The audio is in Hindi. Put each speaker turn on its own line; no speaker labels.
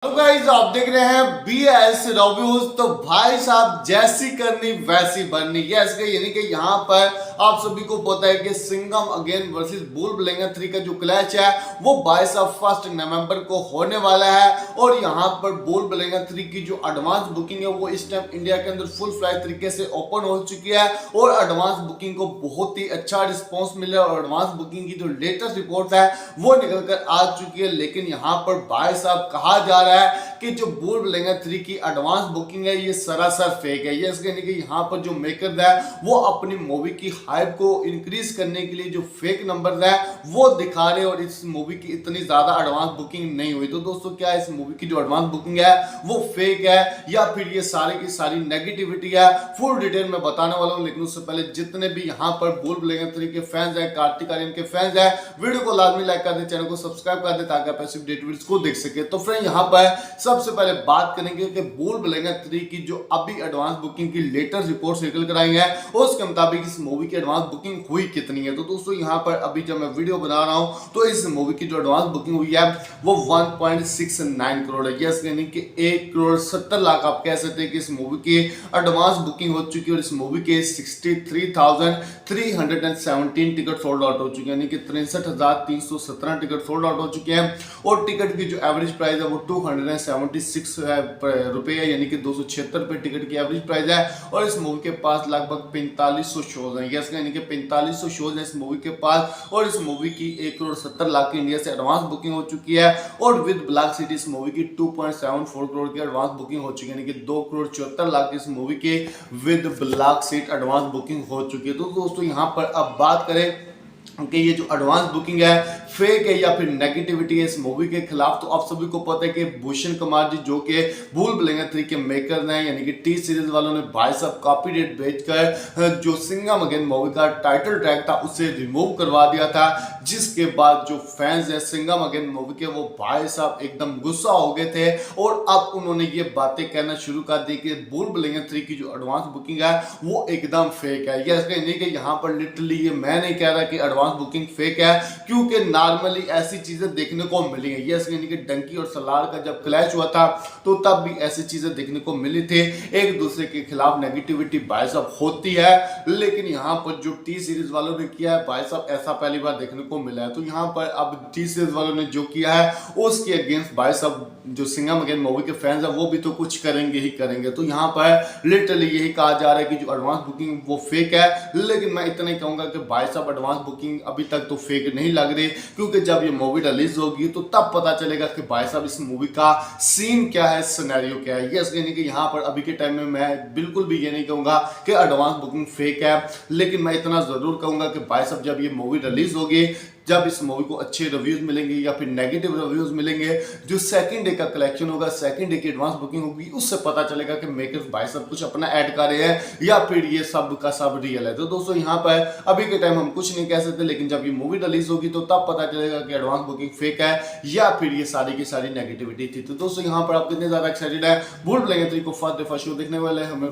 तो गाइस आप देख रहे हैं BS रिव्यूज। तो भाई साहब जैसी करनी वैसी बननी, यस यानी कि यहाँ पर आप सभी को पता है कि सिंघम अगेन वर्सेस बुल बुलेंगा 3 का जो क्लैश है वो 1 नवंबर को होने वाला है। और यहाँ पर बुल बुलेंगा 3 की जो एडवांस बुकिंग है वो इस टाइम इंडिया के अंदर फुल फ्लैश तरीके से ओपन हो चुकी है और एडवांस बुकिंग को बहुत ही अच्छा रिस्पॉन्स मिला और एडवांस बुकिंग की जो लेटेस्ट रिपोर्ट है वो निकल कर आ चुकी है। लेकिन यहाँ पर भाई साहब कहा जा रहा है कि जो बुल बुलेंगा 3 की एडवांस बुकिंग है ये सरासर फेक है। ये यानी कि यहाँ पर जो मेकर है वो अपनी मूवी की हाइप को इंक्रीज करने के लिए जो फेक नंबर है वो दिखा रहे और इस मूवी की इतनी ज्यादा एडवांस बुकिंग नहीं हुई। तो दोस्तों क्या इस मूवी की जो एडवांस बुकिंग है वो फेक है या फिर ये सारी की सारी नेगेटिविटी है, फुल डिटेल में बताने वाला हूं। लेकिन उससे पहले जितने भी यहाँ पर बुल बुलेंगा 3 के फैंस है, कार्तिक आर्यन के फैंस है, वीडियो को लाजमी लाइक कर दे, चैनल को सब्सक्राइब कर दे ताकि आप ऐसे अपडेट वीडियोस को देख सके। तो फ्रेंड यहाँ पर सबसे पहले बात करेंगे कि बुल बुलेंगा 3 की जो अभी एडवांस बुकिंग की लेटेस्ट रिपोर्ट निकल कर आई है उसके मुताबिक इस मूवी की एडवांस बुकिंग हुई कितनी है। तो दोस्तों यहाँ पर अभी जब मैं वीडियो बना रहा हूं तो इस मूवी की जो एडवांस बुकिंग हुई है वो 1.69 करोड़ है। यस यानी कि 1,70,00,000 आप कह सकते हैं कि इस मूवी की एडवांस बुकिंग हो चुकी है और इस मूवी के 63,317 टिकट सोल्ड आउट हो चुके हैं, यानी कि 63,317 टिकट सोल्ड आउट हो चुके हैं। और टिकट की जो एवरेज प्राइस है वो 276 रुपए है, यानी कि 276 रुपए टिकट की एवरेज प्राइस है। और इस मूवी के पास लगभग 4500 शोज हैं, यस यानी कि 4500 शोज हैं इस मूवी के पास। और इस मूवी की 1,70,00,000 की इंडिया से एडवांस बुकिंग हो चुकी है और विद ब्लैक सिटी इस मूवी की 2.74 करोड़ की एडवांस बुकिंग हो चुकी है, यानी कि 2,74,00,000 की इस मूवी की with black seat advance booking हो चुकी है। तो दोस्तों यहाँ पर अब बात करें कि ये जो एडवांस बुकिंग है फेक है या फिर नेगेटिविटी है इस मूवी के खिलाफ। तो आप सभी को पता है कि भूषण कुमार जी जो कि बुल बुलेंगा 3 के मेकर हैं, यानी कि टी सीरीज वालों ने भाई साहब कॉपी डेट भेजकर जो सिंघम अगेन मूवी का टाइटल ट्रैक था उसे रिमूव करवा दिया था, जिसके बाद जो फैंस है सिंघम अगेन मूवी के वो भाई साहब एकदम गुस्सा हो गए थे और अब उन्होंने ये बातें कहना शुरू कर दी कि बुल बुलेंगा 3 की जो एडवांस बुकिंग है वो एकदम फेक है। ये यहाँ पर लिटरली ये मैं नहीं कह रहा कि एडवांस बुकिंग फेक है, क्योंकि नॉर्मली ऐसी चीजें देखने को मिली है। यस यानी कि डंकी और सलार का जब क्लैश हुआ था तो तब भी ऐसी चीजें देखने को मिली थी, एक दूसरे के खिलाफ नेगेटिविटी भाई साहब होती है। लेकिन यहाँ पर जो टी सीरीज वालों ने किया है भाई साहब ऐसा पहली बार देखने को मिला है। तो यहाँ पर अब टी सीरीज वालों ने जो किया है उसके अगेंस्ट भाई साहब जो सिंघम अगेन मूवी के फैंस है वो भी तो कुछ करेंगे ही करेंगे। तो यहाँ पर लिटरली यही कहा जा रहा है कि जो एडवांस बुकिंग वो फेक है। लेकिन मैं इतना ही कहूंगा कि भाई साहब एडवांस बुकिंग अभी तक तो फेक नहीं लग रही, क्योंकि जब ये मूवी रिलीज होगी तो तब पता चलेगा कि भाई साहब इस मूवी का सीन क्या है, सिनेरियो क्या है। यस यानी कि यहाँ पर अभी के टाइम में मैं बिल्कुल भी ये नहीं कहूंगा कि एडवांस बुकिंग फेक है, लेकिन मैं इतना जरूर कहूंगा कि भाई साहब जब ये मूवी रिलीज होगी, जब इस मूवी को अच्छे रिव्यूज मिलेंगे या फिर नेगेटिव रिव्यूज मिलेंगे, जो सेकंड डे का कलेक्शन होगा, सेकंड डे की एडवांस बुकिंग होगी, उससे पता चलेगा कि मेकर्स भाई सब कुछ अपना ऐड कर रहे हैं या फिर ये सब का सब रियल है। तो दोस्तों यहाँ पर अभी के टाइम हम कुछ नहीं कह सकते, लेकिन जब ये मूवी रिलीज होगी तो तब पता चलेगा कि एडवांस बुकिंग फेक है या फिर ये सारी की सारी नेगेटिविटी थी। तो दोस्तों यहाँ पर आप कितने ज्यादा एक्साइटेड है बुल बुलेंगा 3 को फर्स्ट डे फर्स्ट शो देखने वाले हमें